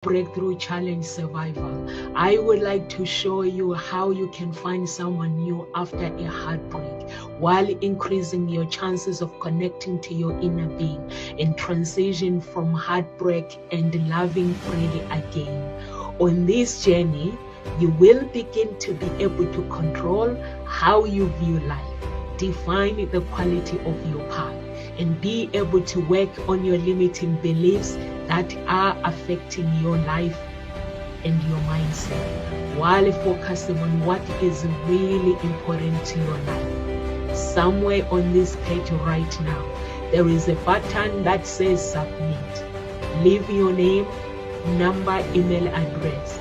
Breakthrough Challenge Survival. I would like to show you how you can find someone new after a heartbreak while increasing your chances of connecting to your inner being and transition from heartbreak and loving freely again. On this journey, you will begin to be able to control how you view life, define the quality of your path, and be able to work on your limiting beliefs that are affecting your life and your mindset while focusing on what is really important to your life. Somewhere on this page right now, there is a button that says submit. Leave your name, number, email address.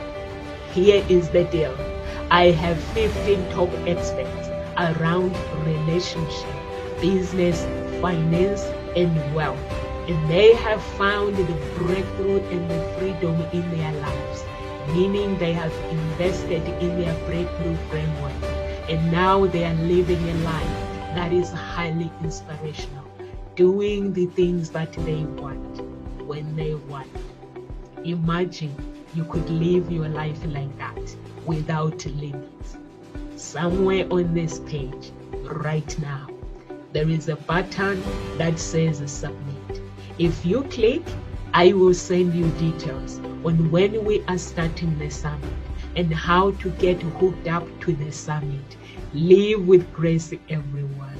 Here is the deal. I have 15 top experts around relationship, business, finance, and wealth. And they have found the breakthrough and the freedom in their lives, meaning they have invested in their breakthrough framework. And now they are living a life that is highly inspirational, doing the things that they want when they want. Imagine you could live your life like that without limits. Somewhere on this page right now, there is a button that says submit. If you click, I will send you details on when we are starting the summit and how to get hooked up to the summit. Live with grace, everyone.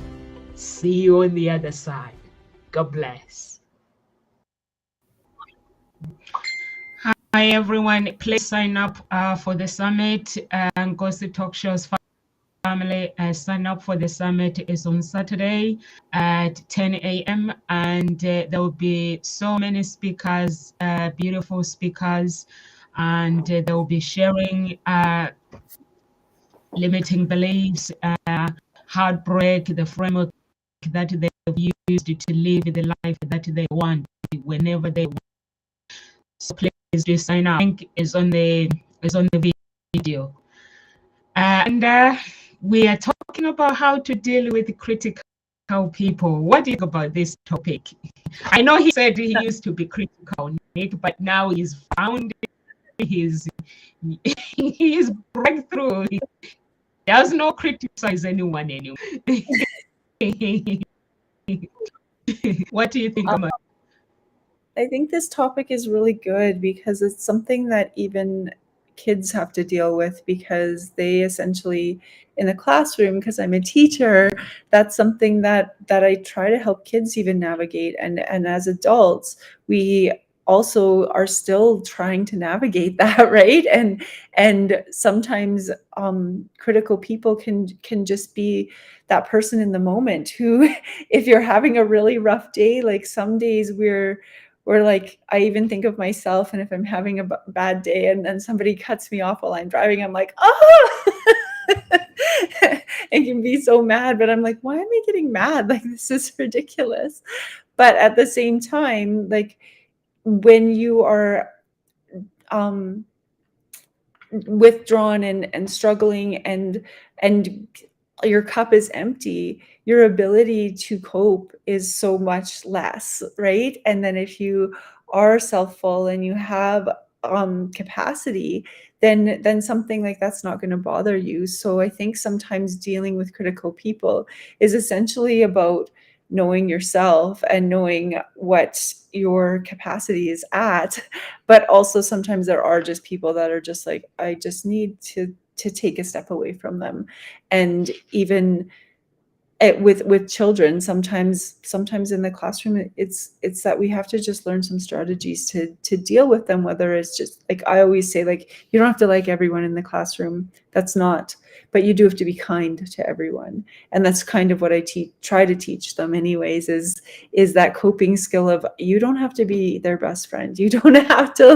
See you on the other side. God bless. Hi, everyone. Please sign up for the summit and Gossip Talk Shows family. Sign up for the summit is on Saturday at 10 a.m. and there will be so many speakers, beautiful speakers, and they will be sharing limiting beliefs, heartbreak, the framework that they've used to live the life that they want whenever they want. So please do sign up. Link is on the video. And we are talking about how to deal with critical people. What do you think about this topic? I know he said he used to be critical, Nick, but now he's found his breakthrough. He does not criticize anyone anymore. What do you think about? I think this topic is really good because it's something that even kids have to deal with, because they essentially in the classroom, because I'm a teacher, that's something that I try to help kids even navigate, and as adults we also are still trying to navigate that, right? And sometimes critical people can just be that person in the moment who if you're having a really rough day, like some days we're like, I even think of myself, and if I'm having a bad day and then somebody cuts me off while I'm driving, I'm like, oh, it can be so mad, but I'm like, why am I getting mad? Like, this is ridiculous. But at the same time, like when you are withdrawn and struggling and your cup is empty, your ability to cope is so much less, right? And then if you are self-full and you have capacity, then something like that's not going to bother you. So I think sometimes dealing with critical people is essentially about knowing yourself and knowing what your capacity is at. But also sometimes there are just people that are just like, I just need to take a step away from them. And even with children, sometimes in the classroom, it's that we have to just learn some strategies to deal with them, whether it's just like, I always say, like, you don't have to like everyone in the classroom, that's not, but you do have to be kind to everyone. And that's kind of what I try to teach them anyways, is that coping skill of, you don't have to be their best friend, you don't have to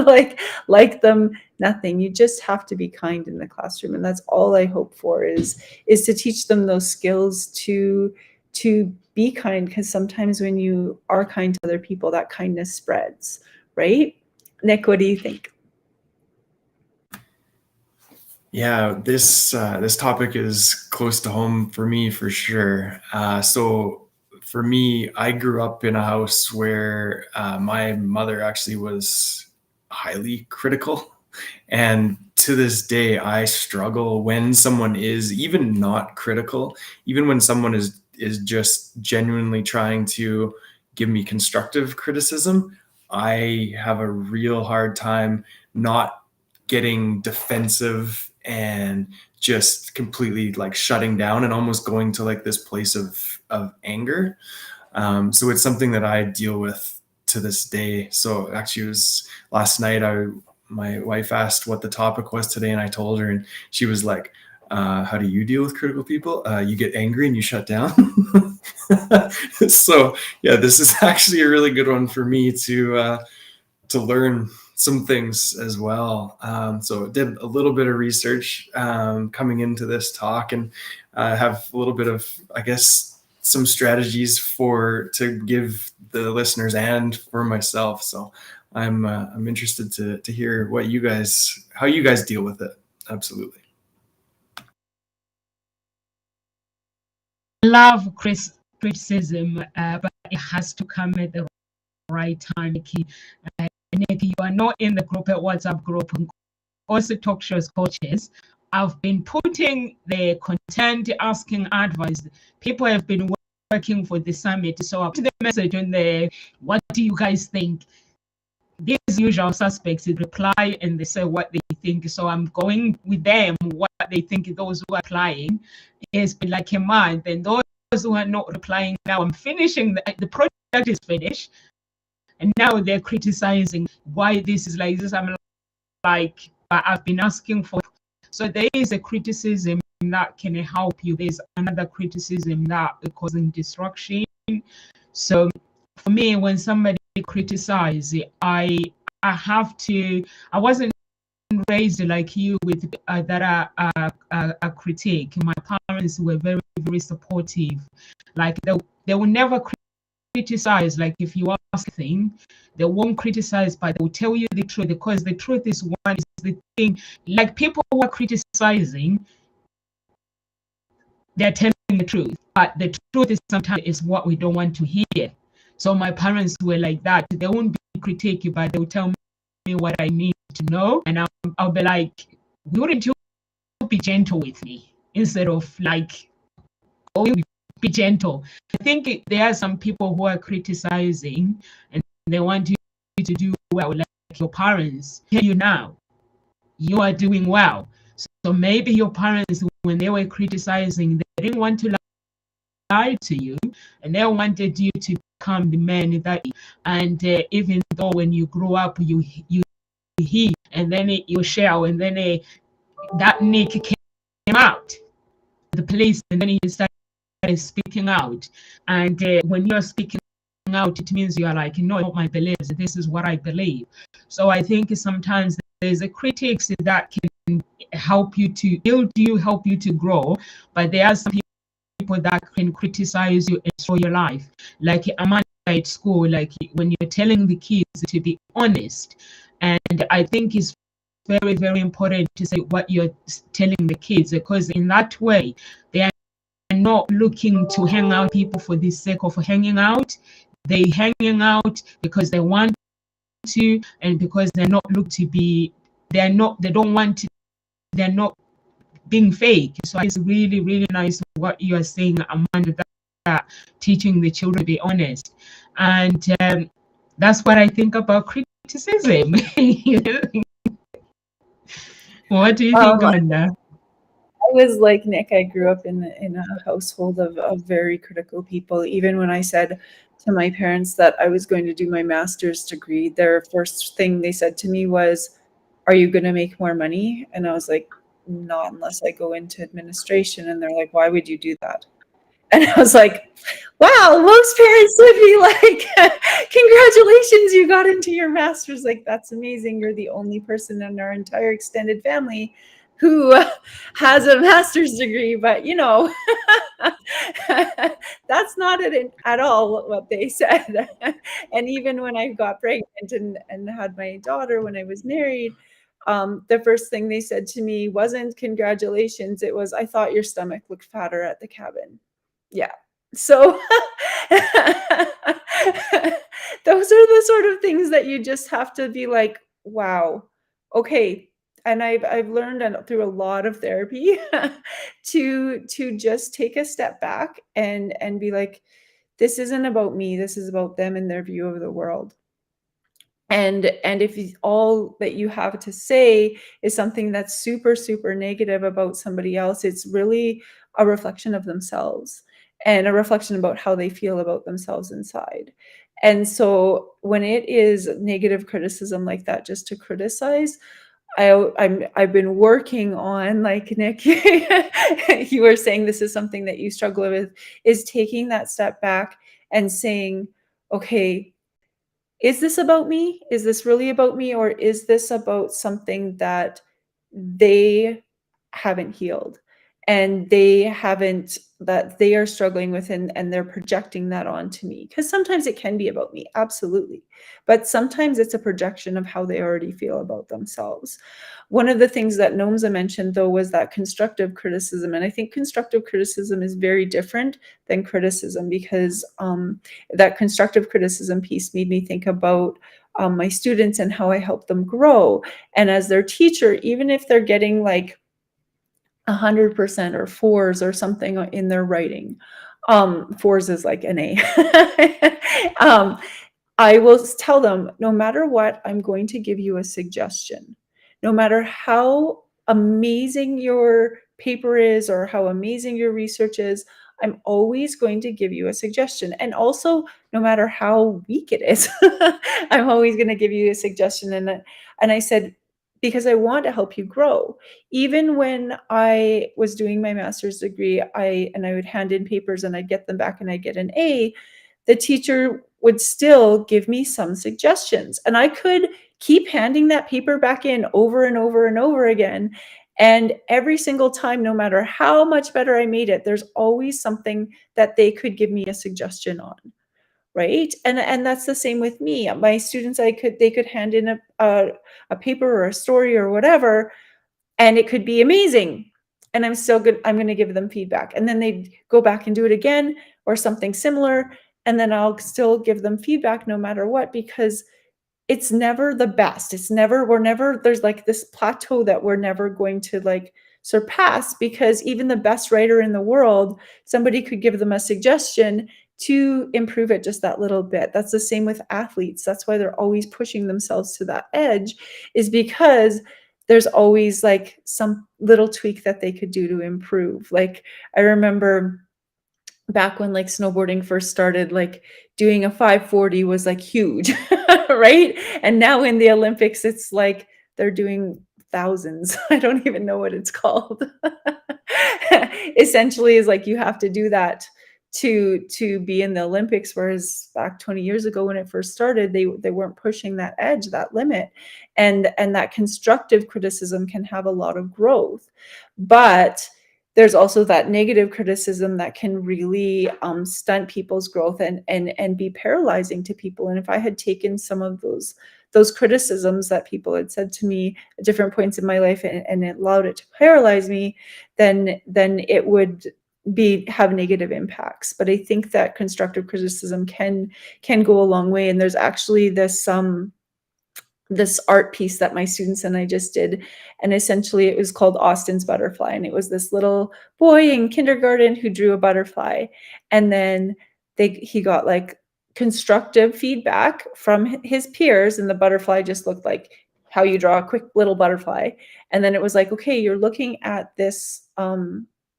like them, nothing, you just have to be kind in the classroom. And that's all I hope for, is to teach them those skills to be kind, because sometimes when you are kind to other people, that kindness spreads, right? Nick, what do you think? Yeah, this topic is close to home for me, for sure. So for me, I grew up in a house where my mother actually was highly critical. And to this day, I struggle when someone is even not critical, even when someone is just genuinely trying to give me constructive criticism. I have a real hard time not getting defensive and just completely like shutting down and almost going to like this place of anger. So it's something that I deal with to this day. So actually, it was last night. My wife asked what the topic was today, and I told her, and she was like, "How do you deal with critical people? You get angry and you shut down." So yeah, this is actually a really good one for me to learn some things as well. So did a little bit of research coming into this talk, and have a little bit of, I guess, some strategies to give the listeners and for myself. So I'm interested to hear how you guys deal with it. Absolutely. Love criticism, but it has to come at the right time. Nick, you are not in the group, at WhatsApp group, also talk shows coaches. I've been putting the content, asking advice. People have been working for the summit. So I put the message on there. What do you guys think? These usual suspects reply and they say what they think. So I'm going with them, what they think. Those who are applying, it's been like a month. And those who are not replying now, I'm finishing, the project is finished. And now they're criticizing why this is like this. I'm like, I've been asking for. So there is a criticism that can help you. There's another criticism that is causing destruction. So for me, when somebody criticizes, I wasn't raised like you with a critique. My parents were very, very supportive. Like they will never criticize. Like if you ask a thing, they won't criticize, but they will tell you the truth, because the truth is the thing. Like people who are criticizing, they're telling the truth, but the truth is sometimes is what we don't want to hear. So my parents were like that. They won't be critique you, but they'll tell me what I need to know, and I'll be like, wouldn't you be gentle with me instead of like, oh, be gentle. I think there are some people who are criticizing and they want you to do well, like your parents. Hear you now, you are doing well. So maybe your parents, when they were criticizing, they didn't want to lie to you, and they wanted you to become the man that. And even though when you grow up, you hear, and then you share, and then that Nick came out, the police, and then he started speaking out. And when you're speaking out, it means you are like, no, not my beliefs, this is what I believe. So I think sometimes there's a critics that can help you to build you, help you to grow, but there are some people that can criticize you and destroy your life. Like Amanda at school, like when you're telling the kids to be honest, and I think it's very, very important to say what you're telling the kids, because in that way they are not looking to hang out people for the sake of hanging out. They hanging out because they want to, and because they're not not being fake. So it's really, really nice what you are saying, Amanda, that teaching the children to be honest. And that's what I think about criticism. What do you think, Amanda? I was like Nick. I grew up in a household of very critical people. Even when I said to my parents that I was going to do my master's degree, their first thing they said to me was, "Are you going to make more money?" And I was like, "Not unless I go into administration." And they're like, "Why would you do that?" And I was like, wow, most parents would be like, congratulations, you got into your master's. Like, that's amazing. You're the only person in our entire extended family who has a master's degree. But, you know, that's not it at all what they said. And even when I got pregnant and had my daughter when I was married, the first thing they said to me wasn't congratulations. It was, I thought your stomach looked fatter at the cabin. Yeah. So those are the sort of things that you just have to be like, wow, okay. And I've learned through a lot of therapy to just take a step back and be like, this isn't about me. This is about them and their view of the world. And if all that you have to say is something that's super, super negative about somebody else, it's really a reflection of themselves and a reflection about how they feel about themselves inside. And so when it is negative criticism like that, just to criticize, I've been working on, like Nick, you were saying this is something that you struggle with, is taking that step back and saying, okay, is this about me? Is this really about me? Or is this about something that they haven't healed and that they are struggling with, and they're projecting that onto me? Because sometimes it can be about me, absolutely. But sometimes it's a projection of how they already feel about themselves. One of the things that Nomza mentioned, though, was that constructive criticism. And I think constructive criticism is very different than criticism, because that constructive criticism piece made me think about my students and how I help them grow. And as their teacher, even if they're getting like 100% or fours or something in their writing, fours is like an A. I will tell them, no matter what, I'm going to give you a suggestion. No matter how amazing your paper is or how amazing your research is, I'm always going to give you a suggestion. And also, no matter how weak it is, I'm always going to give you a suggestion. And I said, because I want to help you grow. Even when I was doing my master's degree, I would hand in papers and I'd get them back and I'd get an A, the teacher would still give me some suggestions. And I could keep handing that paper back in over and over and over again. And every single time, no matter how much better I made it, there's always something that they could give me a suggestion on. Right. And that's the same with me. My students, they could hand in a paper or a story or whatever, and it could be amazing. And I'm going to give them feedback. And then they go back and do it again or something similar. And then I'll still give them feedback no matter what, because it's never the best. There's like this plateau that we're never going to like surpass, because even the best writer in the world, somebody could give them a suggestion to improve it just that little bit. That's the same with athletes. That's why they're always pushing themselves to that edge, is because there's always like some little tweak that they could do to improve. Like I remember back when like snowboarding first started, like doing a 540 was like huge, right? And now in the Olympics, it's like they're doing thousands. I don't even know what it's called. Essentially is like you have to do that to be in the Olympics, whereas back 20 years ago when it first started, they weren't pushing that edge, that limit. And that constructive criticism can have a lot of growth. But there's also that negative criticism that can really stunt people's growth and be paralyzing to people. And if I had taken some of those criticisms that people had said to me at different points in my life and it allowed it to paralyze me, then it would have negative impacts. But I think that constructive criticism can go a long way. And there's actually this art piece that my students and I just did. And essentially it was called Austin's Butterfly. And it was this little boy in kindergarten who drew a butterfly. And then he got like constructive feedback from his peers. And the butterfly just looked like how you draw a quick little butterfly. And then it was like, okay, you're looking at this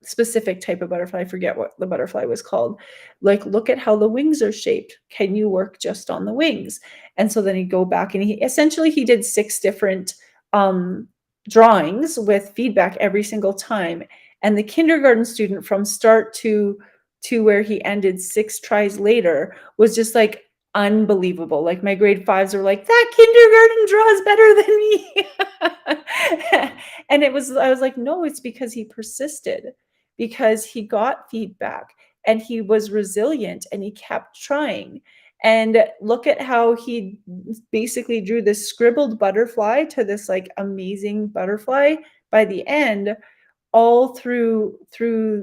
specific type of butterfly. I forget what the butterfly was called. Like, look at how the wings are shaped. Can you work just on the wings? And so then he'd go back and he did 6 different drawings with feedback every single time. And the kindergarten student, from start to where he ended 6 tries later, was just like unbelievable. Like my grade 5s were like, that kindergarten draws better than me. And I was like, no, it's because he persisted, because he got feedback and he was resilient and he kept trying. And look at how he basically drew this scribbled butterfly to this like amazing butterfly by the end, all through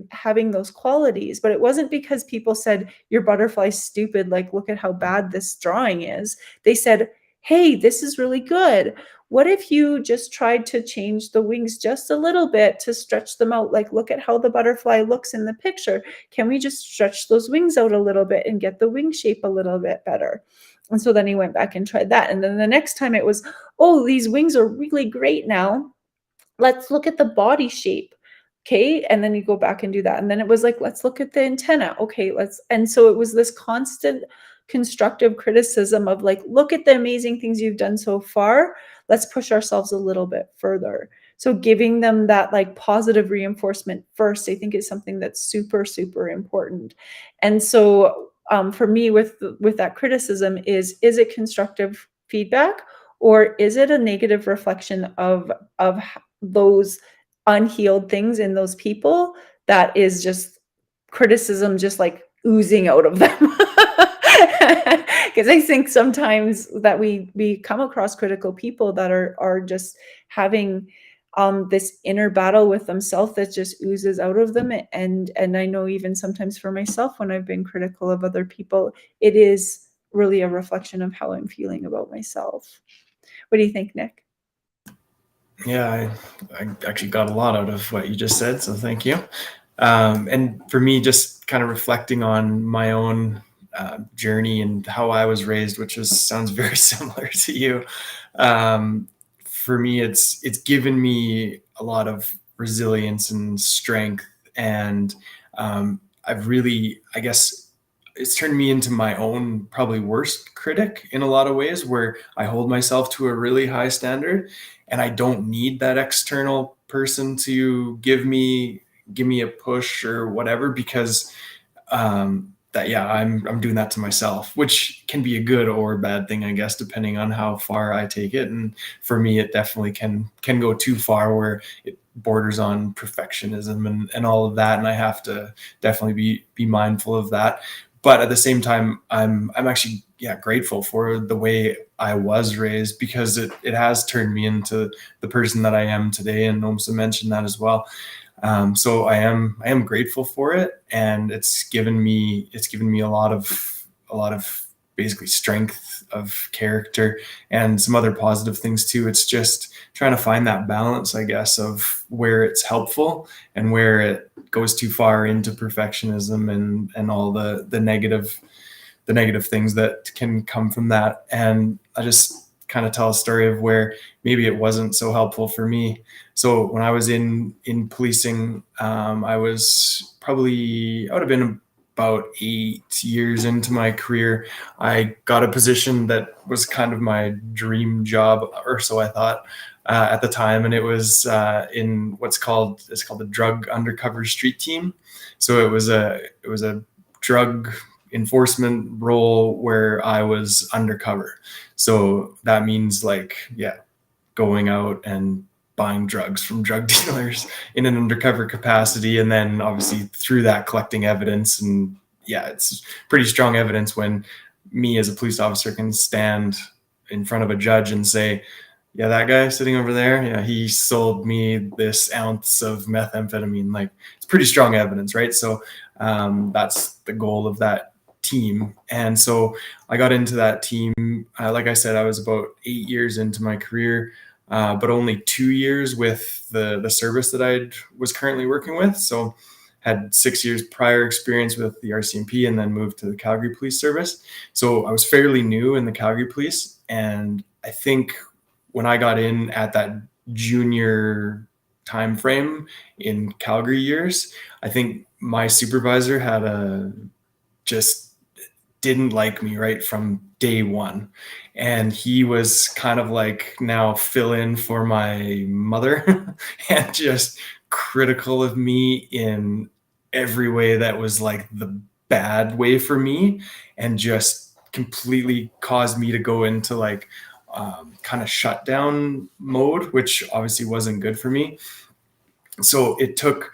having those qualities. But it wasn't because people said your butterfly's stupid, like look at how bad this drawing is. They said hey, this is really good. What if you just tried to change the wings just a little bit to stretch them out? Like, look at how the butterfly looks in the picture. Can we just stretch those wings out a little bit and get the wing shape a little bit better? And so then he went back and tried that. And then the next time it was, oh, these wings are really great now. Let's look at the body shape. Okay. And then you go back and do that. And then it was like, let's look at the antenna. Okay. And so it was this constant constructive criticism of like, look at the amazing things you've done so far. Let's push ourselves a little bit further. So giving them that like positive reinforcement first, I think is something that's super, super important. And so for me with that criticism is it constructive feedback, or is it a negative reflection of those unhealed things in those people that is just criticism just like oozing out of them? Because I think sometimes that we come across critical people that are just having this inner battle with themselves that just oozes out of them. And I know even sometimes for myself, when I've been critical of other people, it is really a reflection of how I'm feeling about myself. What do you think, Nick? Yeah, I actually got a lot out of what you just said, so thank you. And for me, just kind of reflecting on my own journey and how I was raised, which sounds very similar to you. For me, it's given me a lot of resilience and strength, and I've really, I guess, it's turned me into my own probably worst critic in a lot of ways, where I hold myself to a really high standard, and I don't need that external person to give me a push or whatever, because I'm doing that to myself, which can be a good or bad thing, I guess, depending on how far I take it. And for me, it definitely can go too far, where it borders on perfectionism and all of that, and I have to definitely be mindful of that. But at the same time, I'm actually grateful for the way I was raised, because it has turned me into the person that I am today, and Nomsa mentioned that as well. So I am grateful for it, and it's given me a lot of basically strength of character and some other positive things too. It's just trying to find that balance, I guess, of where it's helpful and where it goes too far into perfectionism and all the negative things that can come from that. And I just kind of tell a story of where maybe it wasn't so helpful for me. So when I was in policing, I would have been about 8 years into my career. I got a position that was kind of my dream job, or so I thought at the time, and it was in it's called the Drug Undercover Street Team. So it was a drug enforcement role where I was undercover. So that means going out and buying drugs from drug dealers in an undercover capacity, and then obviously through that collecting evidence. And it's pretty strong evidence when me as a police officer can stand in front of a judge and say, yeah, that guy sitting over there, he sold me this ounce of methamphetamine. Like, it's pretty strong evidence, right? So that's the goal of that team. And so I got into that team. Like I said, I was about 8 years into my career, but only 2 years with the service that I was currently working with. So had 6 years prior experience with the RCMP, and then moved to the Calgary Police Service. So I was fairly new in the Calgary Police. And I think when I got in at that junior time frame in Calgary years, I think my supervisor just didn't like me right from day one. And he was kind of like now fill in for my mother and just critical of me in every way that was like the bad way for me, and just completely caused me to go into kind of shutdown mode, which obviously wasn't good for me. So it took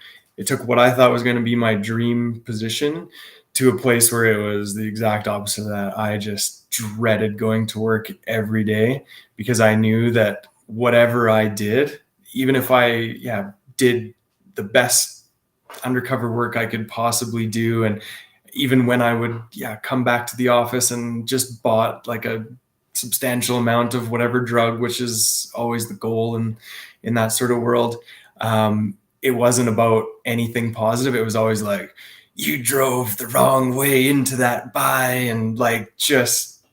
what I thought was going to be my dream position to a place where it was the exact opposite of that. I just dreaded going to work every day, because I knew that whatever I did, even if I did the best undercover work I could possibly do, and even when I would come back to the office and just bought like a substantial amount of whatever drug, which is always the goal in that sort of world. It wasn't about anything positive. It was always like, you drove the wrong way into that buy, and like just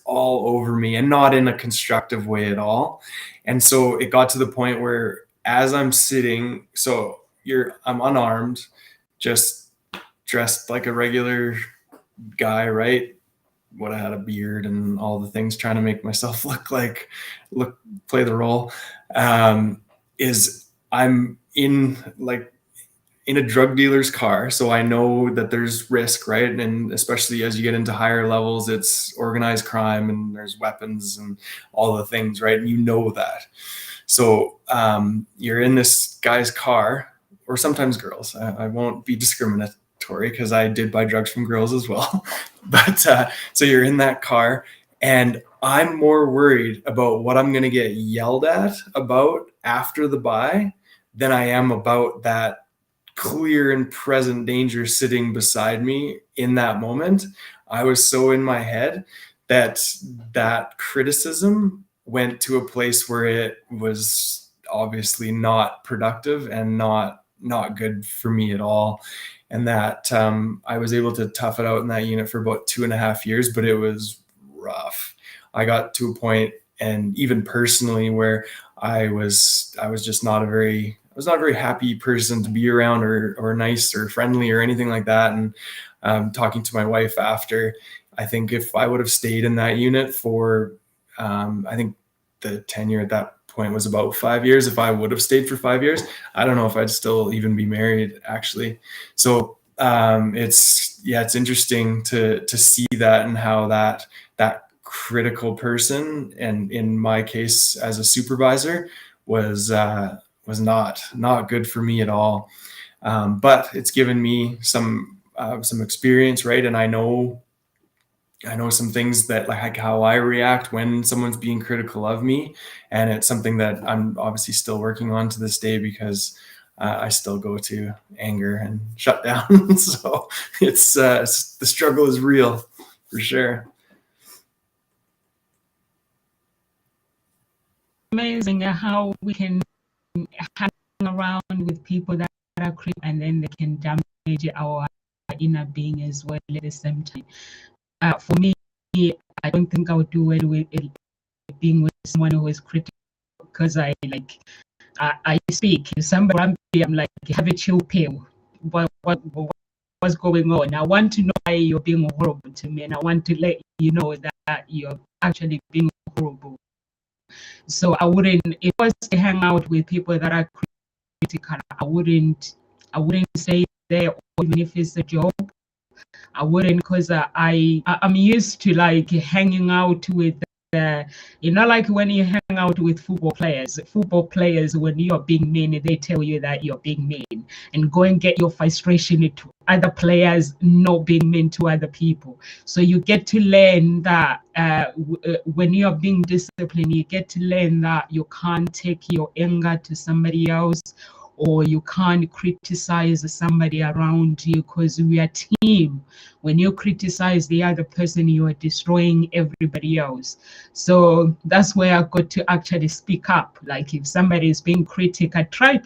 all over me, and not in a constructive way at all. And so it got to the point where as I'm sitting, I'm unarmed, just dressed like a regular guy, right? What, I had a beard and all the things, trying to make myself play the role. Is I'm in a drug dealer's car. So I know that there's risk, right? And especially as you get into higher levels, it's organized crime and there's weapons and all the things, right? And you know that. So you're in this guy's car, or sometimes girls. I won't be discriminatory because I did buy drugs from girls as well. But so you're in that car, and I'm more worried about what I'm going to get yelled at about after the buy than I am about that clear and present danger sitting beside me in that moment. I was so in my head that criticism went to a place where it was obviously not productive and not good for me at all. And that I was able to tough it out in that unit for about 2.5 years, but it was rough. I got to a point, and even personally, where I was just not a very happy person to be around, or nice or friendly or anything like that. And talking to my wife after, I think if I would have stayed in that unit for, I think the tenure at that point was about 5 years. If I would have stayed for 5 years, I don't know if I'd still even be married, actually. So it's interesting to see that, and how that critical person, and in my case as a supervisor, was not good for me at all. But it's given me some experience, right? And I know some things that, like how I react when someone's being critical of me. And it's something that I'm obviously still working on to this day, because I still go to anger and shut down. So it's the struggle is real, for sure. Amazing how we can hang around with people that are critical, and then they can damage our inner being as well at the same time. For me, I don't think I would do well with being with someone who is critical, because I speak. If somebody, I'm like, have a chill pill. What's going on? I want to know why you're being horrible to me, and I want to let you know that you're actually being horrible. So I wouldn't, if I was to hang out with people that are critical, I wouldn't stay there, or even if it's a job. I wouldn't, because I'm used to like hanging out with like when you hang out with football players, when you're being mean, they tell you that you're being mean, and go and get your frustration to other players not being mean to other people. So you get to learn that when you're being disciplined, you get to learn that you can't take your anger to somebody else, or you can't criticize somebody around you, because we are a team. When you criticize the other person, you are destroying everybody else. So that's where I got to actually speak up. Like if somebody is being critical,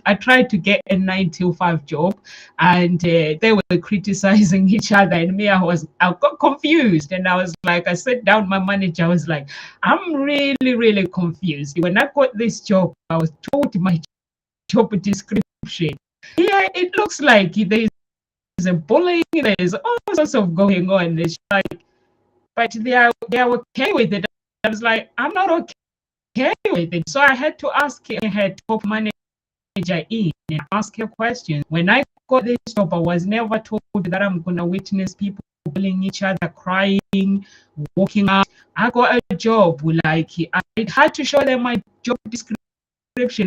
I tried to get a 9 to 5 job, and they were criticizing each other, and me, I got confused, and I was like, I sat down my manager, I was like, I'm really, really confused. When I got this job, I was told my job description. Yeah, it looks like there's a bullying, there's all sorts of going on. It's like, but they are okay with it. I was like, I'm not okay with it. So I had to ask her top manager in and ask her questions. When I got this job, I was never told that I'm gonna witness people bullying each other, crying, walking out. I got a job, like I had to show them my job description.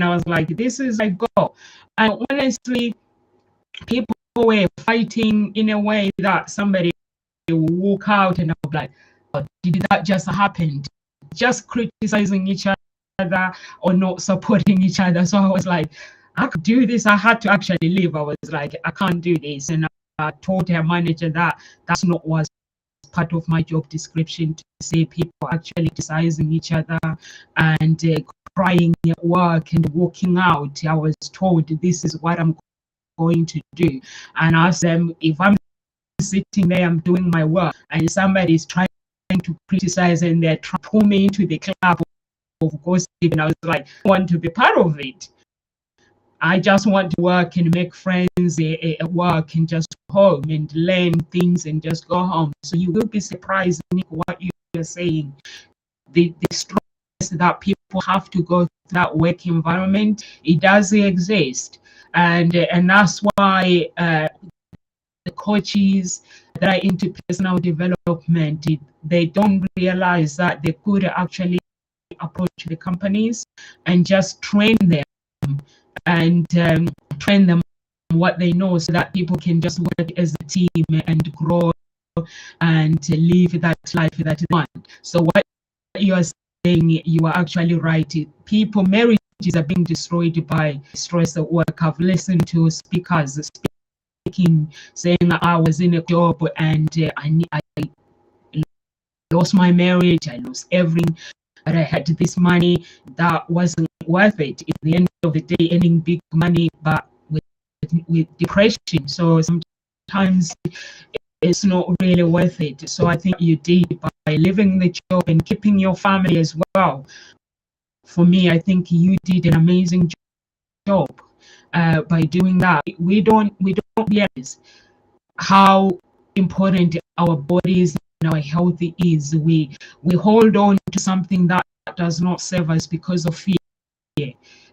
I was like, this is I go. And honestly, people were fighting in a way that somebody will walk out and I'll be like, oh, did that just happen? Just criticizing each other or not supporting each other. So I was like, I could do this. I had to actually leave. I was like, I can't do this. And I told her manager that that's not what's part of my job description to say people actually criticizing each other and crying at work and walking out. I was told this is what I'm going to do, and I asked them, if I'm sitting there, I'm doing my work, and somebody is trying to criticize and they're trying to pull me into the club of gossip, and I was like, I want to be part of it. I just want to work and make friends at work and just go home and learn things and just go home. So you will be surprised, Nick, what you're saying. The stress that people have to go through that work environment, it does exist. And that's why the coaches that are into personal development, they don't realize that they could actually approach the companies and just train them and train them what they know, so that people can just work as a team and grow and live that life that they want. So what you are saying, you are actually right. People, marriages are being destroyed by stress at work. I've listened to speakers speaking, saying I was in a job and I lost my marriage, I lost everything, but I had this money that wasn't worth it. At the end of the day, earning big money, but with depression. So sometimes it's not really worth it. So I think you did by leaving the job and keeping your family as well. For me, I think you did an amazing job by doing that. We don't realize how important our bodies and our health is. We hold on to something that does not serve us because of fear.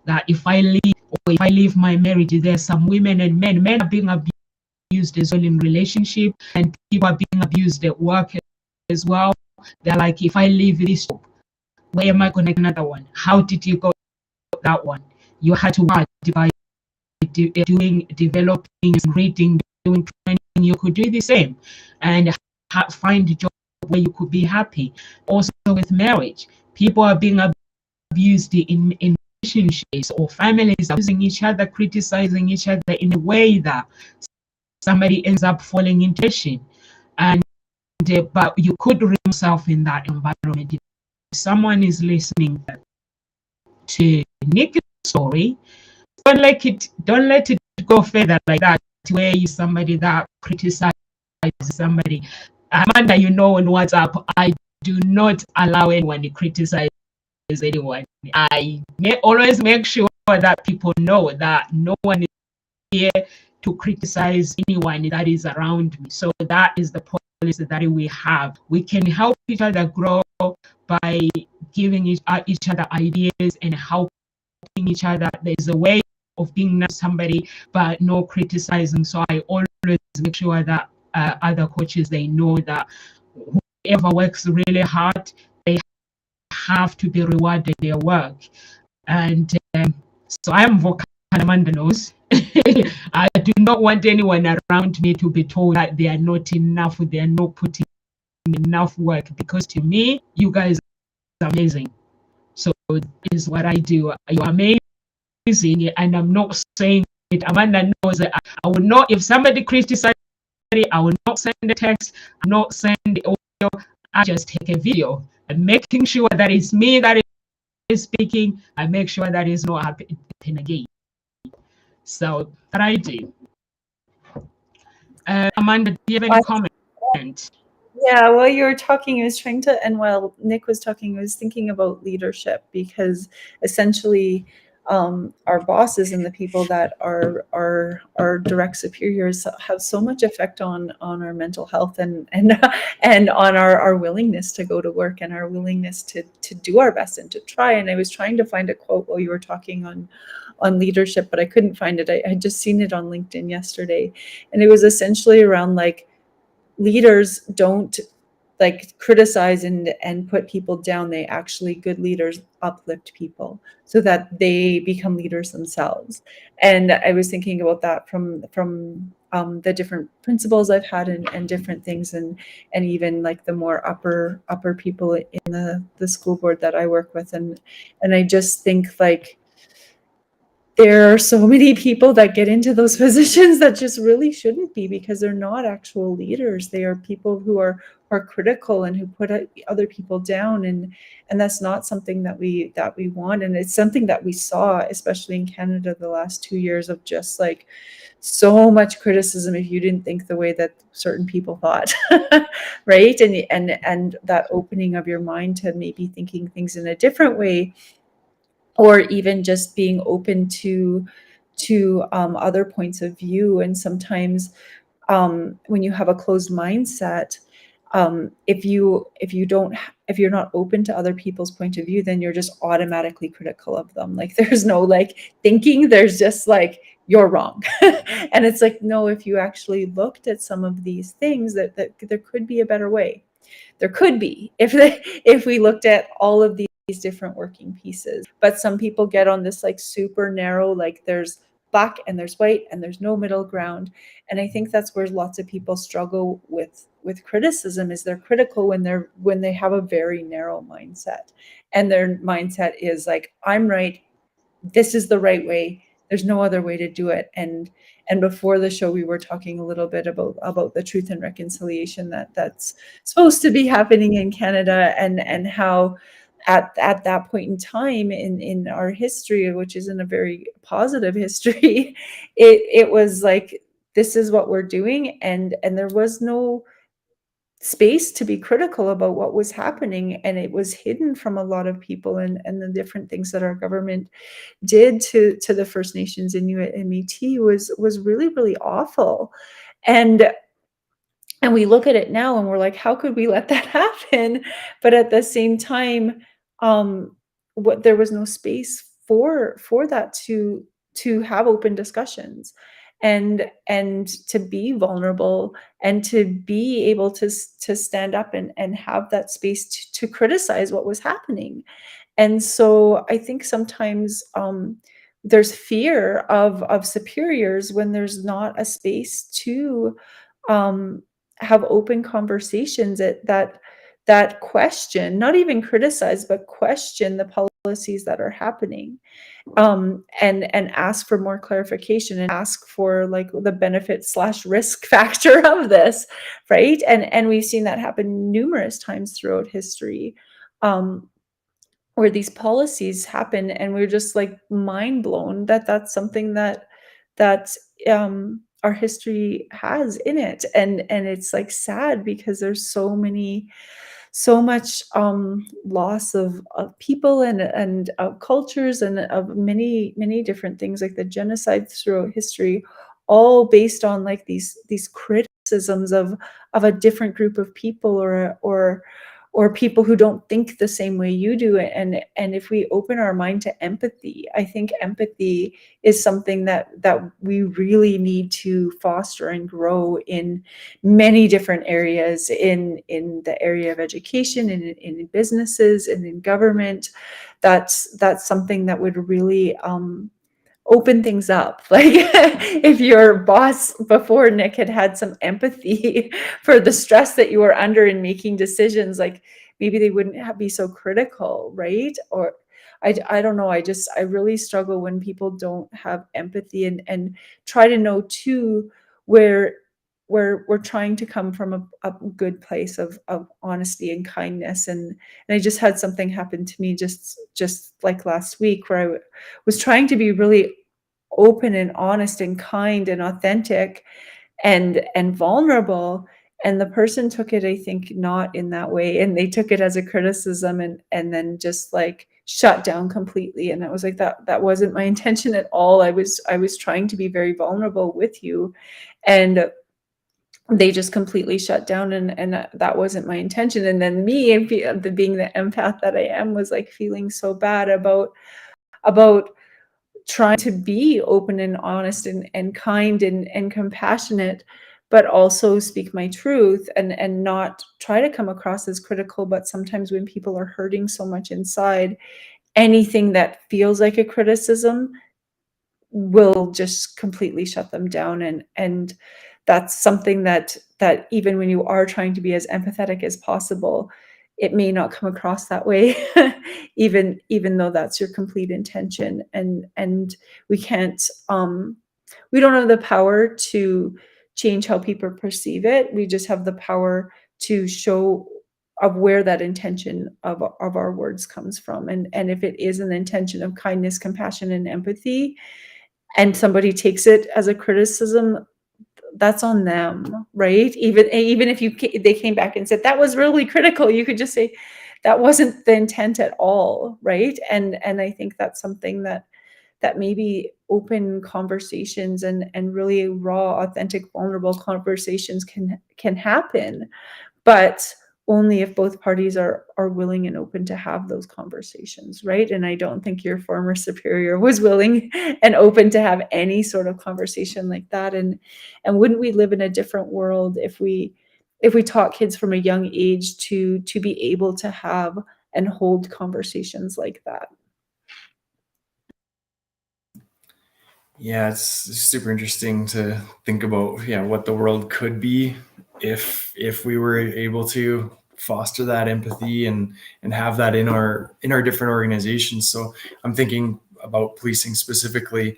That if I leave my marriage, there's some women and men are being abused as well in relationship, and people are being abused at work as well. They're like, if I leave this job, where am I going to get another one? How did you go that one? You had to work by doing, developing, reading, doing training. You could do the same and find a job where you could be happy. Also with marriage, people are being abused in relationships, or families abusing each other, criticizing each other in a way that somebody ends up falling into depression. And but you could remove yourself in that environment. If someone is listening to Nick's story, don't let it go further like that, where you somebody that criticizes somebody. Amanda, you know, on WhatsApp, I do not allow anyone to criticize anyone. I always make sure that people know that no one is here to criticize anyone that is around me. So that is the policy that we have. We can help each other grow by giving each other ideas and helping each other. There's a way of being nice to somebody, but no criticizing. So I always make sure that other coaches, they know that whoever works really hard, they have to be rewarded their work. And so I am vocal, Amanda knows. I do not want anyone around me to be told that they are not enough, they are not putting enough work, because to me, you guys are amazing. So this is what I do. You're amazing, and I'm not saying it. Amanda knows that I will not, if somebody criticizes me, I will not send a text, I'm not send the audio, I just take a video and making sure that it's me that is speaking. I make sure that it's not happening again. So that I do. Amanda, do you have any comment? Yeah, while you were talking, I was trying to, and while Nick was talking, I was thinking about leadership, because essentially our bosses and the people that are our direct superiors have so much effect on our mental health and on our willingness to go to work and our willingness to do our best and to try. And I was trying to find a quote while you were talking on leadership, but I couldn't find it. I had just seen it on LinkedIn yesterday, and it was essentially around like, leaders don't like criticize and put people down. They actually, good leaders uplift people so that they become leaders themselves. And I was thinking about that from the different principles I've had and different things, and even like the more upper people in the school board that I work with. And I just think like there are so many people that get into those positions that just really shouldn't be, because they're not actual leaders. They are people who are critical and who put other people down, and that's not something that we want. And it's something that we saw, especially in Canada, the last 2 years, of just like so much criticism if you didn't think the way that certain people thought. Right? And that opening of your mind to maybe thinking things in a different way, or even just being open to other points of view. And sometimes when you have a closed mindset, if you're not open to other people's point of view, then you're just automatically critical of them. Like there's no like thinking, there's just like, you're wrong. And it's like, no, if you actually looked at some of these things, that there could be a better way. There could be, if we looked at all of these different working pieces. But some people get on this like super narrow, like there's black and there's white and there's no middle ground. And I think that's where lots of people struggle with criticism, is they're critical when they have a very narrow mindset, and their mindset is like, I'm right, this is the right way, there's no other way to do it. And before the show we were talking a little bit about the Truth and Reconciliation that's supposed to be happening in Canada, and how at that point in time in our history, which isn't a very positive history, it was like, this is what we're doing, and there was no space to be critical about what was happening, and it was hidden from a lot of people, and the different things that our government did to the First Nations, Inuit, and Métis was really, really awful. And we look at it now and we're like, how could we let that happen? But at the same time, there was no space for that to have open discussions, and to be vulnerable, and to be able to stand up and have that space to criticize what was happening. And so I think sometimes there's fear of superiors when there's not a space to have open conversations that question, not even criticize, but question the policies that are happening, and ask for more clarification, and ask for like the benefit / risk factor of this, right? And we've seen that happen numerous times throughout history, where these policies happen, and we're just like mind blown that that's something that our history has in it. And it's like sad, because there's so much loss of people, and of cultures, and of many different things, like the genocide throughout history, all based on like these criticisms of a different group of people, or people who don't think the same way you do. And if we open our mind to empathy, I think empathy is something that we really need to foster and grow in many different areas, in the area of education, and in businesses, and in government. That's something that would really open things up. Like if your boss before, Nick, had some empathy for the stress that you were under in making decisions, like maybe they wouldn't be so critical, right? Or I don't know. I really struggle when people don't have empathy, and try to know too where we're trying to come from a good place of honesty and kindness. And I just had something happen to me just like last week, where I was trying to be really open and honest and kind and authentic and vulnerable, and the person took it, I think, not in that way, and they took it as a criticism, and then just like shut down completely. And I was like, that wasn't my intention at all. I was trying to be very vulnerable with you, and they just completely shut down, and that wasn't my intention. And then me, being the empath that I am, was like feeling so bad about trying to be open and honest and kind and compassionate, but also speak my truth, and not try to come across as critical. But sometimes when people are hurting so much inside, anything that feels like a criticism will just completely shut them down. And that's something that even when you are trying to be as empathetic as possible, it may not come across that way, even though that's your complete intention. And we can't, we don't have the power to change how people perceive it. We just have the power to show of where that intention of our words comes from. And if it is an intention of kindness, compassion, and empathy, and somebody takes it as a criticism, that's on them, right? Even if they came back and said that was really critical, you could just say that wasn't the intent at all, right? And I think that's something that maybe open conversations and really raw, authentic, vulnerable conversations can happen, but only if both parties are willing and open to have those conversations, right? And I don't think your former superior was willing and open to have any sort of conversation like that. And wouldn't we live in a different world if we taught kids from a young age to be able to have and hold conversations like that? Yeah, it's super interesting to think about, what the world could be if we were able to foster that empathy and have that in our different organizations. So I'm thinking about policing specifically,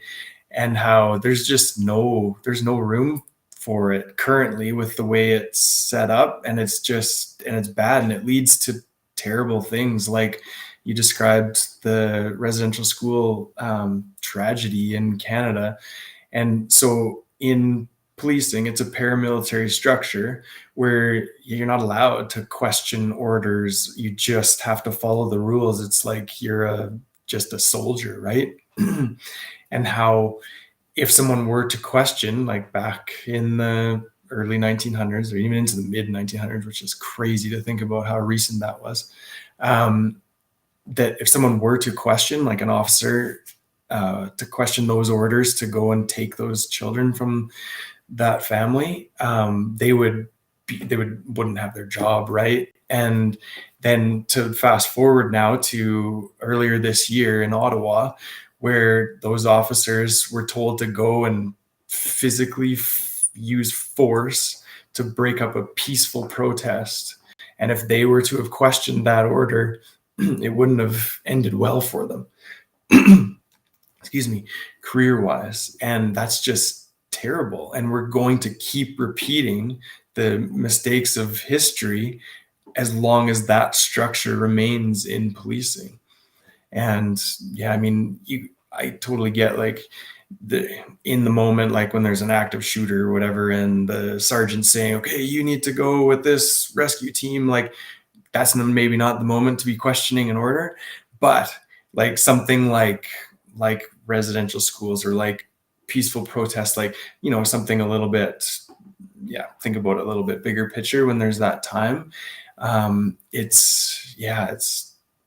and how there's no room for it currently with the way it's set up, and it's bad, and it leads to terrible things like you described the residential school tragedy in Canada. And so in policing, it's a paramilitary structure where you're not allowed to question orders. You just have to follow the rules. It's like you're just a soldier, right? And how if someone were to question, like back in the early 1900s or even into the mid 1900s, which is crazy to think about how recent that was, that if someone were to question, like an officer, to question those orders to go and take those children from that family, they wouldn't have their job, right? And then to fast forward now to earlier this year in Ottawa, where those officers were told to go and physically use force to break up a peaceful protest. And if they were to have questioned that order, it wouldn't have ended well for them, excuse me, career-wise. And that's just terrible. And we're going to keep repeating the mistakes of history as long as that structure remains in policing. And yeah, I mean, I totally get, like, in the moment, like when there's an active shooter or whatever, and the sergeant saying, okay, you need to go with this rescue team, like that's maybe not the moment to be questioning an order. But like something like residential schools or like peaceful protests, like, something a little bit, think about it a little bit bigger picture when there's that time.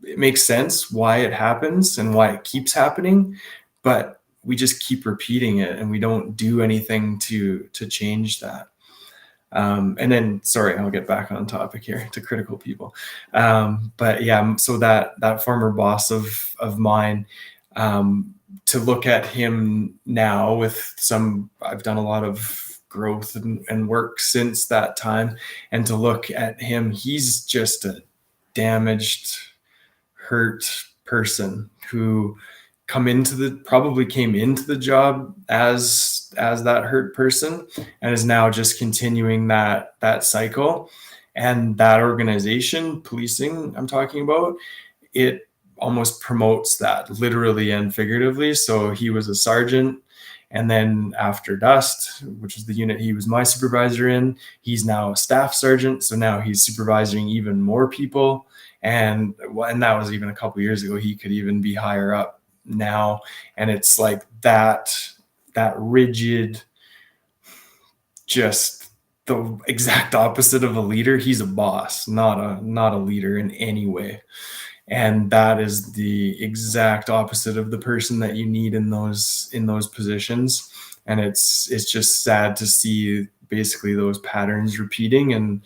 It makes sense why it happens and why it keeps happening, but we just keep repeating it and we don't do anything to change that. And then, sorry, I'll get back on topic here to critical people. But yeah, so that former boss of mine, to look at him now with I've done a lot of growth and work since that time, and to look at him, he's just a damaged, hurt person who probably came into the job as that hurt person and is now just continuing that cycle. And that organization, policing I'm talking about, it almost promotes that literally and figuratively. So he was a sergeant, and then after Dust, which is the unit he was my supervisor in, he's now a staff sergeant. So now he's supervising even more people. And that was even a couple of years ago. He could even be higher up now. And it's like that rigid, just the exact opposite of a leader. He's a boss, not a leader in any way. And that is the exact opposite of the person that you need in those positions. And it's just sad to see basically those patterns repeating. And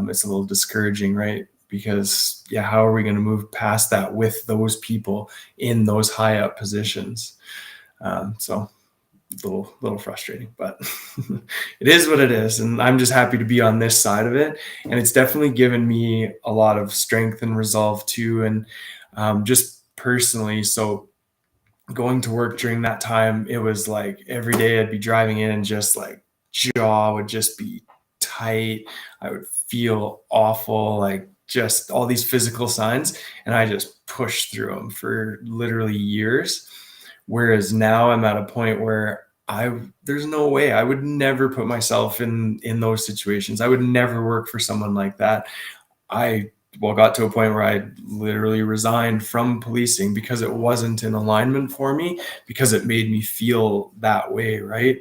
it's a little discouraging, right? Because how are we going to move past that with those people in those high up positions? So little frustrating, but it is what it is. And I'm just happy to be on this side of it. And it's definitely given me a lot of strength and resolve too. And just personally, so going to work during that time, it was like every day I'd be driving in and just like jaw would just be tight. I would feel awful, like just all these physical signs. And I just pushed through them for literally years. Whereas now I'm at a point where there's no way I would never put myself in those situations. I would never work for someone like that. I got to a point where I literally resigned from policing because it wasn't in alignment for me, because it made me feel that way, right?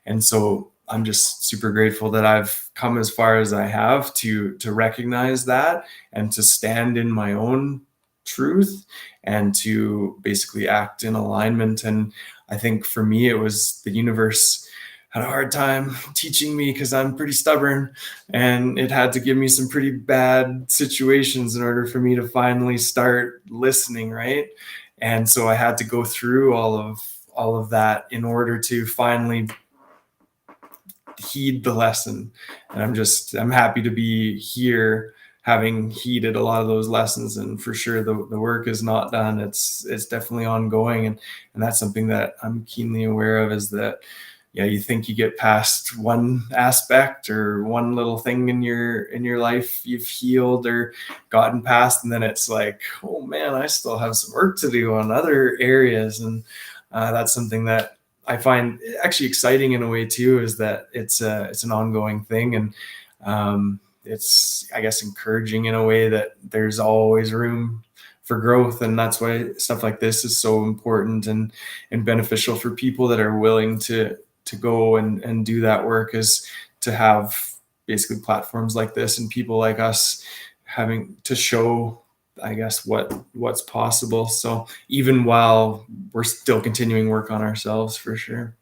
And so I'm just super grateful that I've come as far as I have to recognize that and to stand in my own truth and to basically act in alignment. And I think for me, it was the universe had a hard time teaching me because I'm pretty stubborn, and it had to give me some pretty bad situations in order for me to finally start listening, right? And so I had to go through all of that in order to finally heed the lesson. And I'm happy to be here having heeded a lot of those lessons. And for sure the work is not done. It's definitely ongoing. And that's something that I'm keenly aware of, is that, yeah, you think you get past one aspect or one little thing in your life you've healed or gotten past, and then it's like, oh man, I still have some work to do on other areas. And that's something that I find actually exciting in a way too, is that it's an ongoing thing. And it's, I guess, encouraging in a way that there's always room for growth. And that's why stuff like this is so important and beneficial for people that are willing to go and do that work, is to have basically platforms like this and people like us having to show, I guess, what's possible. So even while we're still continuing work on ourselves, for sure.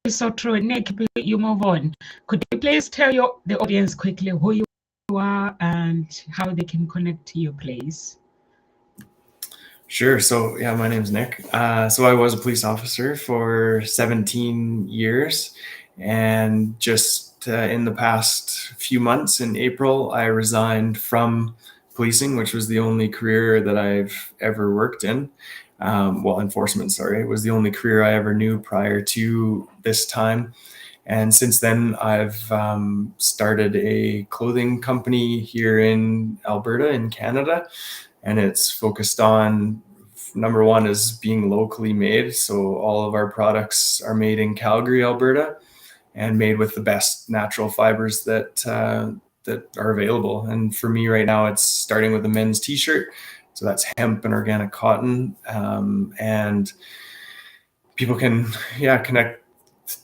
So true. Nick, you move on. Could you please tell the audience quickly who you are and how they can connect to you, please? Sure. So yeah, my name's Nick. So I was a police officer for 17 years, and just in the past few months, in April, I resigned from policing, which was the only career that I've ever worked in. Enforcement, sorry. It was the only career I ever knew prior to this time. And since then, I've started a clothing company here in Alberta, in Canada. And it's focused on, number one is being locally made. So all of our products are made in Calgary, Alberta, and made with the best natural fibers that are available. And for me right now, it's starting with a men's t-shirt. So that's hemp and organic cotton. And people can, connect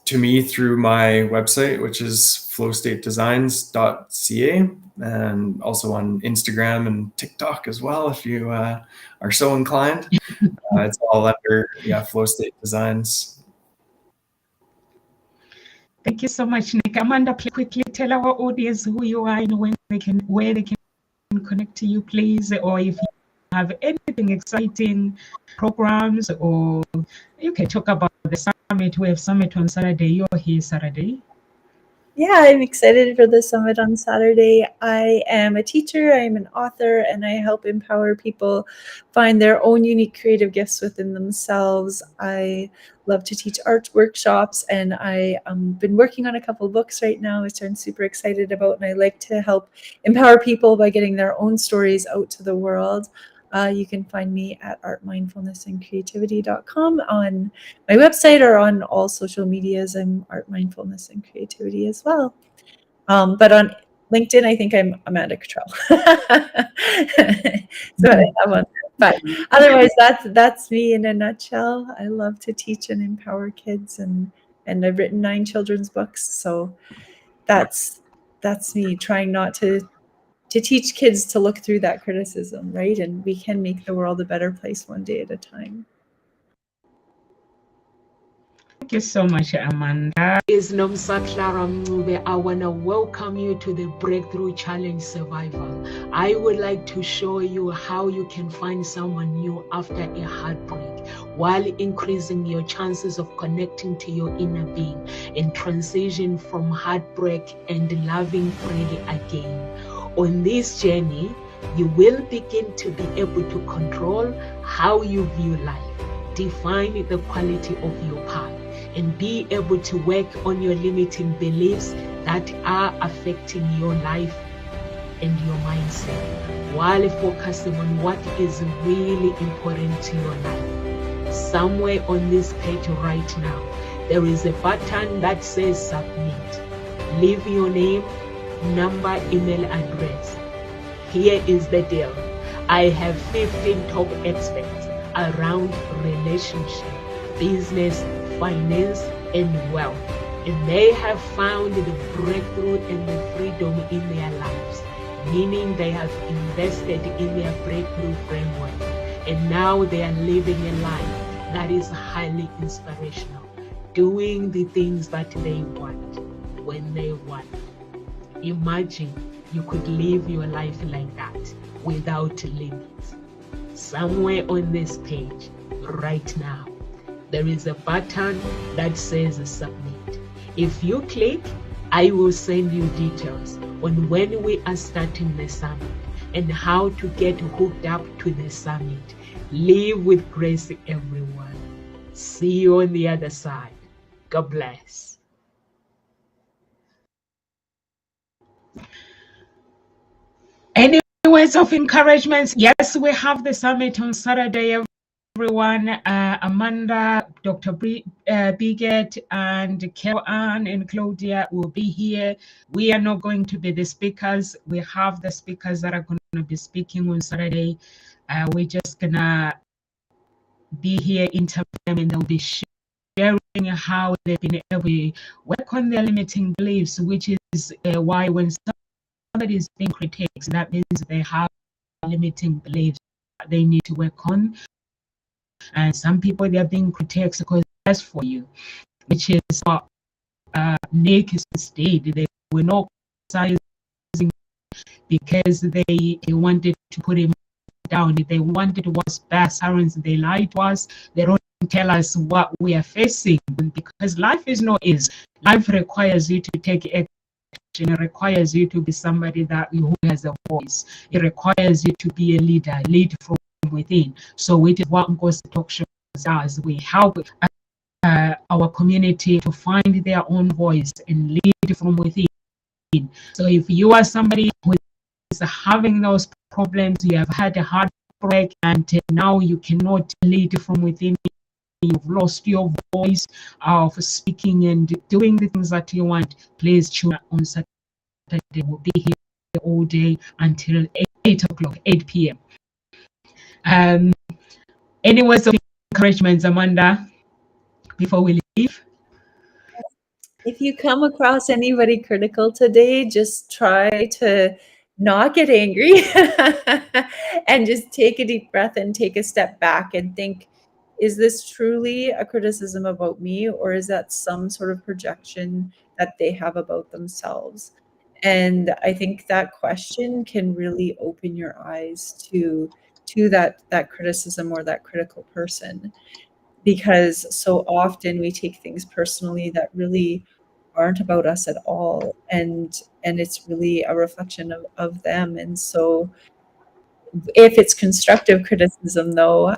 to me through my website, which is flowstatedesigns.ca, and also on Instagram and TikTok as well, if you are so inclined. It's all under Flow State Designs. Thank you so much, Nick. Amanda, please quickly tell our audience who you are and where they can connect to you, please, or if you have anything exciting, programs, or you can talk about the summit. We have summit on Saturday. You're here Saturday. Yeah, I'm excited for the summit on Saturday. I am a teacher, I'm an author, and I help empower people find their own unique creative gifts within themselves. I love to teach art workshops, and I've been working on a couple of books right now, which I'm super excited about, and I like to help empower people by getting their own stories out to the world. You can find me at artmindfulnessandcreativity.com on my website, or on all social medias. I'm Art, Mindfulness, and Creativity as well. But on LinkedIn, I think I'm Amanda Cottrell. But otherwise, that's me in a nutshell. I love to teach and empower kids, and I've written 9 children's books. So that's me, trying not to teach kids to look through that criticism, right? And we can make the world a better place one day at a time. Thank you so much, Amanda. Is Nomsa Clara Mncube. I want to welcome you to the Breakthrough Challenge Survival. I would like to show you how you can find someone new after a heartbreak while increasing your chances of connecting to your inner being and transition from heartbreak and loving freely again. On this journey, you will begin to be able to control how you view life, define the quality of your path, and be able to work on your limiting beliefs that are affecting your life and your mindset, while focusing on what is really important to your life. Somewhere on this page right now, there is a button that says submit. Leave your name, number, email address. Here is the deal. I have 15 top experts around relationship, business, finance, and wealth, and they have found the breakthrough and the freedom in their lives, meaning they have invested in their breakthrough framework, and now they are living a life that is highly inspirational, doing the things that they want when they want. Imagine you could live your life like that without limits. Somewhere on this page right now, there is a button that says submit. If you click, I will send you details on when we are starting the summit and how to get hooked up to the summit. Live with grace, everyone. See you on the other side. God bless. Any words of encouragement? Yes, we have the summit on Saturday, everyone. Amanda, Dr. Bigot, and Carol Ann and Claudia will be here. We are not going to be the speakers. We have the speakers that are going to be speaking on Saturday. We're just going to be here interviewing, and they'll be sharing how they've been able to work on their limiting beliefs, which is why when somebody is being critiqued, that means they have limiting beliefs that they need to work on. And some people, they're being critiqued because that's for you, which is what Nick stated. They were not criticizing because they wanted to put him down. If they wanted what's best, they lied to us. They don't tell us what we are facing, because life is not easy. Life requires you to take action. It requires you to be somebody who has a voice. It requires you to be a leader, lead from within. So it is what Ghost Talk Show does. We help our community to find their own voice and lead from within. So if you are somebody who is having those problems, you have had a heartbreak, and now you cannot lead from within, you've lost your voice of speaking and doing the things that you want, please tune on Saturday. We'll be here all day until 8 o'clock, 8 p.m. Any words of encouragement, Amanda, before we leave? If you come across anybody critical today, just try to not get angry and just take a deep breath and take a step back and think, is this truly a criticism about me, or is that some sort of projection that they have about themselves? And I think that question can really open your eyes to that criticism or that critical person, because so often we take things personally that really aren't about us at all, and it's really a reflection of them. And so if it's constructive criticism, though,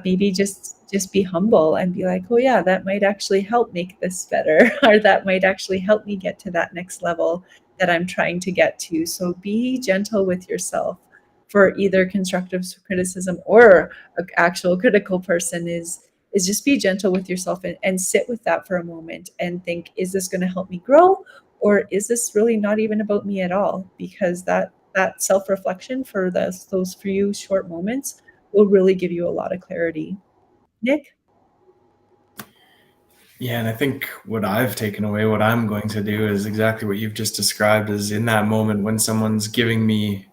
maybe just be humble and be like, oh yeah, that might actually help make this better, or that might actually help me get to that next level that I'm trying to get to. So be gentle with yourself. For either constructive criticism or an actual critical person is just be gentle with yourself and sit with that for a moment and think, is this going to help me grow, or is this really not even about me at all? Because that self-reflection for those few short moments will really give you a lot of clarity. Nick? Yeah, and I think what I've taken away, what I'm going to do is exactly what you've just described, is in that moment when someone's giving me,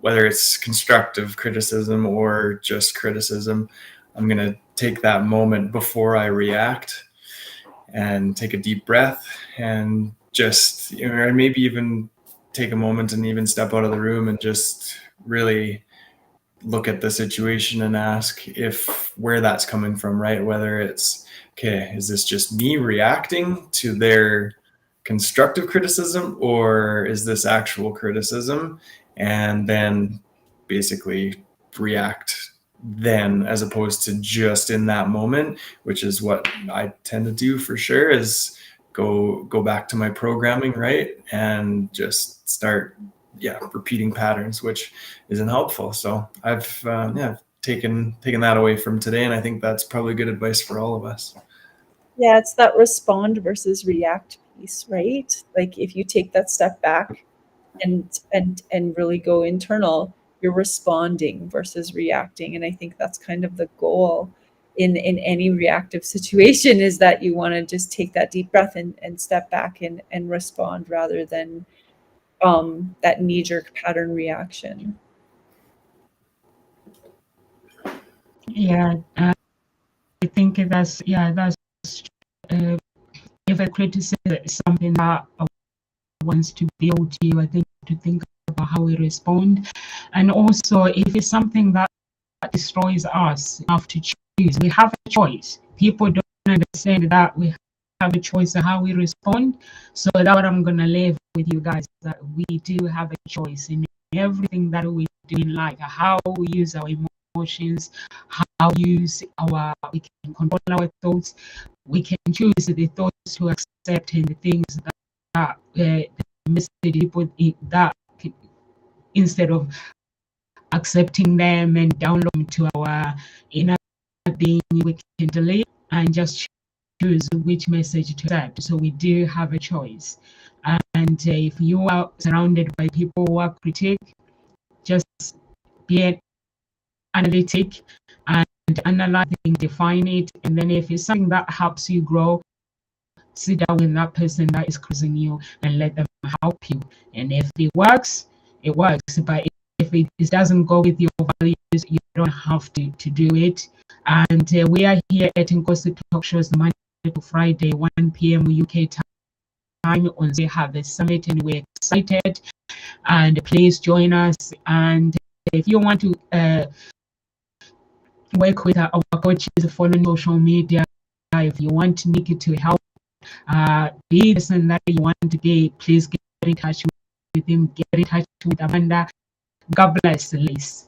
whether it's constructive criticism or just criticism, I'm going to take that moment before I react and take a deep breath and just, or maybe even take a moment and even step out of the room and just really look at the situation and ask if where that's coming from, right? Whether it's, okay, is this just me reacting to their constructive criticism, or is this actual criticism? And then basically react then, as opposed to just in that moment, which is what I tend to do for sure, is go back to my programming, right? And just start repeating patterns, which isn't helpful. So I've taken that away from today, and I think that's probably good advice for all of us. Yeah, it's that respond versus react piece, right? Like if you take that step back and really go internal, you're responding versus reacting. And I think that's kind of the goal in any reactive situation, is that you want to just take that deep breath and step back and respond rather than that knee-jerk pattern reaction. Yeah, I think that's if a criticism is something that wants to build you, I think to think about how we respond, and also if it's something that destroys us, we have to choose. We have a choice. People don't understand that we have a choice of how we respond. So that's what I'm gonna leave with you guys, that we do have a choice in everything that we do in life, how we use our emotions, how we use we can control our thoughts. We can choose the thoughts to accept and the things that the message you put in, that instead of accepting them and downloading to our inner being, we can delete and just choose which message to accept. So we do have a choice. And if you are surrounded by people who are critic, just be an analytic and analyze and define it. And then if it's something that helps you grow, sit down with that person that is causing you and let them help you. And if it works, it works. But if it doesn't go with your values, you don't have to do it. And we are here at Nkosi Talk Shows Monday to Friday, 1 p.m. UK time on the Harvest Summit, and we're excited. And please join us. And if you want to work with our coaches, follow social media. If you want Nikki to help be the person that you want to be, please get in touch with him, get in touch with Amanda. God bless, Liz.